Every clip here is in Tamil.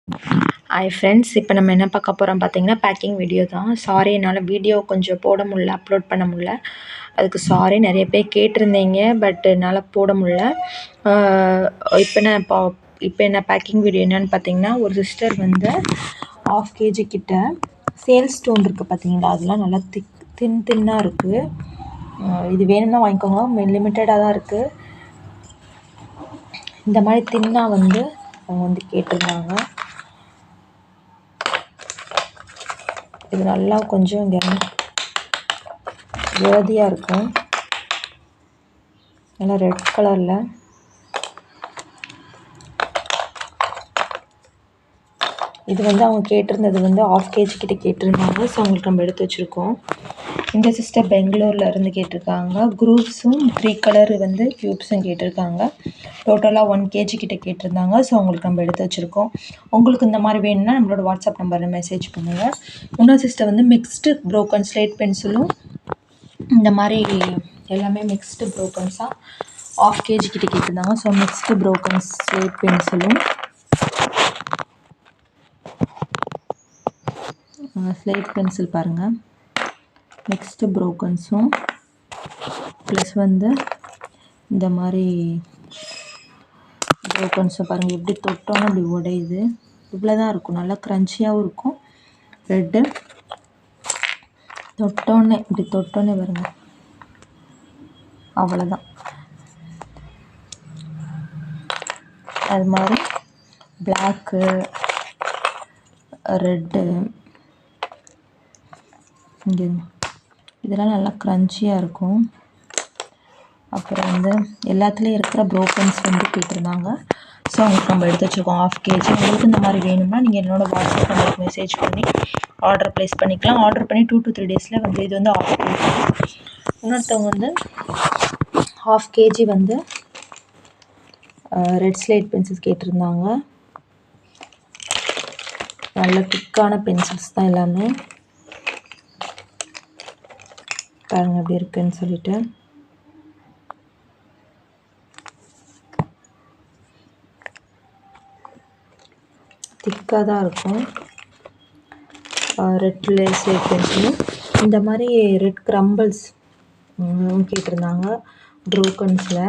ஹாய் ஃப்ரெண்ட்ஸ், இப்போ நம்ம என்ன பார்க்க போகிறோம் பார்த்தீங்கன்னா பேக்கிங் வீடியோ தான். சாரி, என்னால் வீடியோ கொஞ்சம் போட முடியல, அப்லோட் பண்ண முடியல. அதுக்கு சாரி. நிறைய பேர் கேட்டிருந்தீங்க, பட் என்னால் போட முடியல. இப்போ என்ன பேக்கிங் வீடியோ என்னென்னு பார்த்தீங்கன்னா, ஒரு சிஸ்டர் வந்து 1/2 kg கிட்ட சேல் ஸ்டோன் இருக்குது பார்த்தீங்களா, அதெல்லாம் நல்லா தின்னாக இருக்குது. இது வேணும்னா வாங்கிக்கோங்க, லிமிட்டடாக தான் இருக்குது. இந்த மாதிரி தின்னாக வந்து அவங்க வந்து கேட்டிருந்தாங்க. இது நல்லா கொஞ்சம் இங்கே வேதியாக இருக்கும், நல்லா ரெட் கலரில். இது வந்து அவங்க கேட்டிருந்தது வந்து 1/2 kg கிட்ட கேட்டிருந்தாங்க. ஸோ அவங்களுக்கு நம்ம எடுத்து வச்சுருக்கோம். இந்த சிஸ்டர் பெங்களூரில் இருந்து கேட்டிருக்காங்க. குரூப்ஸும் 3 கலர் வந்து க்யூப்ஸும் கேட்டிருக்காங்க. டோட்டலாக 1 kg கிட்ட கேட்டிருந்தாங்க. ஸோ அவங்களுக்கு நம்ம எடுத்து வச்சுருக்கோம். உங்களுக்கு இந்த மாதிரி வேணும்னா நம்மளோட வாட்ஸ்அப் நம்பரில் மெசேஜ் பண்ணுங்கள். இன்னொரு சிஸ்டர் வந்து மிக்ஸ்டு ப்ரோக்கன் ஸ்லேட் பென்சிலும் இந்த மாதிரி எல்லாமே மிக்ஸ்டு ப்ரோக்கன்ஸாக 1/2 kg கிட்ட கேட்டிருந்தாங்க. ஸோ மிக்ஸ்டு ப்ரோக்கன் ஸ்லேட் பென்சிலும் ஸ்லேட் பென்சில் பாருங்கள், மிக்ஸ்டு ப்ரோக்கன்ஸும் ப்ளஸ் வந்து இந்த மாதிரி ப்ரோக்கன்ஸும் பாருங்கள். எப்படி தொட்டோன்னு அப்படி உடையுது. இவ்வளோ தான் இருக்கும், நல்லா க்ரன்ச்சியாகவும் இருக்கும். ரெட்டு தொட்டோன்னே இப்படி தொட்டோன்னே வருங்க, அவ்வளோதான். அது மாதிரி பிளாக்கு, ரெட்டு, இங்கே இதெல்லாம் நல்லா க்ரன்ச்சியாக இருக்கும். அப்புறம் வந்து எல்லாத்துலேயும் இருக்கிற ப்ரோக்கன்ஸ் வந்து கேட்டிருந்தாங்க. ஸோ அவங்களுக்கு நம்ம எடுத்து வச்சுருக்கோம் 1/2 kg. உங்களுக்கு இந்த மாதிரி வேணும்னா நீங்கள் என்னோடய வாட்ஸ்அப் நம்பருக்கு மெசேஜ் பண்ணி ஆர்டர் ப்ளேஸ் பண்ணிக்கலாம். ஆர்டர் பண்ணி 2 to 3 டேஸில் வந்து இது வந்து 1/2 kg. இன்னொருத்தவங்க வந்து 1/2 kg வந்து ரெட் ஸ்லேட் பென்சில்ஸ் கேட்டிருந்தாங்க. நல்ல திக்கான பென்சில்ஸ் தான் எல்லாமே. பாருங்கள் எப்படி இருக்குன்னு சொல்லிட்டு. திக்காக தான் இருக்கும். ரெட் ஸ்லேட் பென்சிலும் இந்த மாதிரி ரெட் க்ரம்பிள்ஸ் கேட்டிருந்தாங்க. ப்ரோக்கன்ஸில்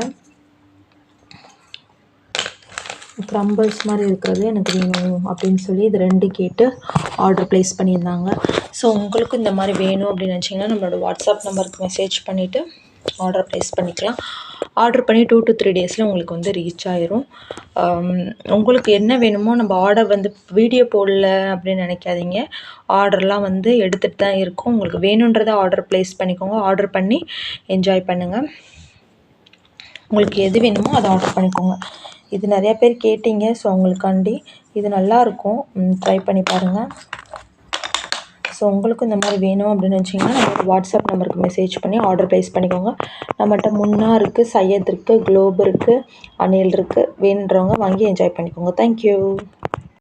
க்ரம்பிள்ஸ் மாதிரி இருக்கிறது எனக்கு வேணும் அப்படின்னு சொல்லி இது 2 கேட்டு ஆர்டர் ப்ளேஸ் பண்ணியிருந்தாங்க. ஸோ உங்களுக்கு இந்த மாதிரி வேணும் அப்படின்னு நினச்சிங்கன்னா நம்மளோட வாட்ஸ்அப் நம்பருக்கு மெசேஜ் பண்ணிவிட்டு ஆர்டர் ப்ளேஸ் பண்ணிக்கலாம். ஆர்டர் பண்ணி 2 to 3 டேஸில் உங்களுக்கு வந்து ரீச் ஆயிரும். உங்களுக்கு என்ன வேணுமோ நம்ம ஆர்டர் வந்து வீடியோ போடல அப்படின்னு நினைக்காதீங்க. ஆர்டர்லாம் வந்து எடுத்துகிட்டு தான் இருக்கும். உங்களுக்கு வேணுன்றதை ஆர்டர் ப்ளேஸ் பண்ணிக்கோங்க. ஆர்டர் பண்ணி என்ஜாய் பண்ணுங்கள். உங்களுக்கு எது வேணுமோ அதை ஆர்டர் பண்ணிக்கோங்க. இது நிறையா பேர் கேட்டிங்க, ஸோ உங்களுக்காண்டி இது நல்லாயிருக்கும், ட்ரை பண்ணி பாருங்கள். ஸோ உங்களுக்கும் இந்த மாதிரி வேணும் அப்படின்னு நினச்சிங்கன்னா நம்மளோட வாட்ஸ்அப் நம்பருக்கு மெசேஜ் பண்ணி ஆர்டர் ப்ளேஸ் பண்ணிக்கோங்க. நம்மகிட்ட முன்னா இருக்குது, சையத் இருக்குது, குளோப் இருக்குது, அனில் இருக்குது. வேணுன்றவங்க வாங்கி என்ஜாய் பண்ணிக்கோங்க. தேங்க்யூ.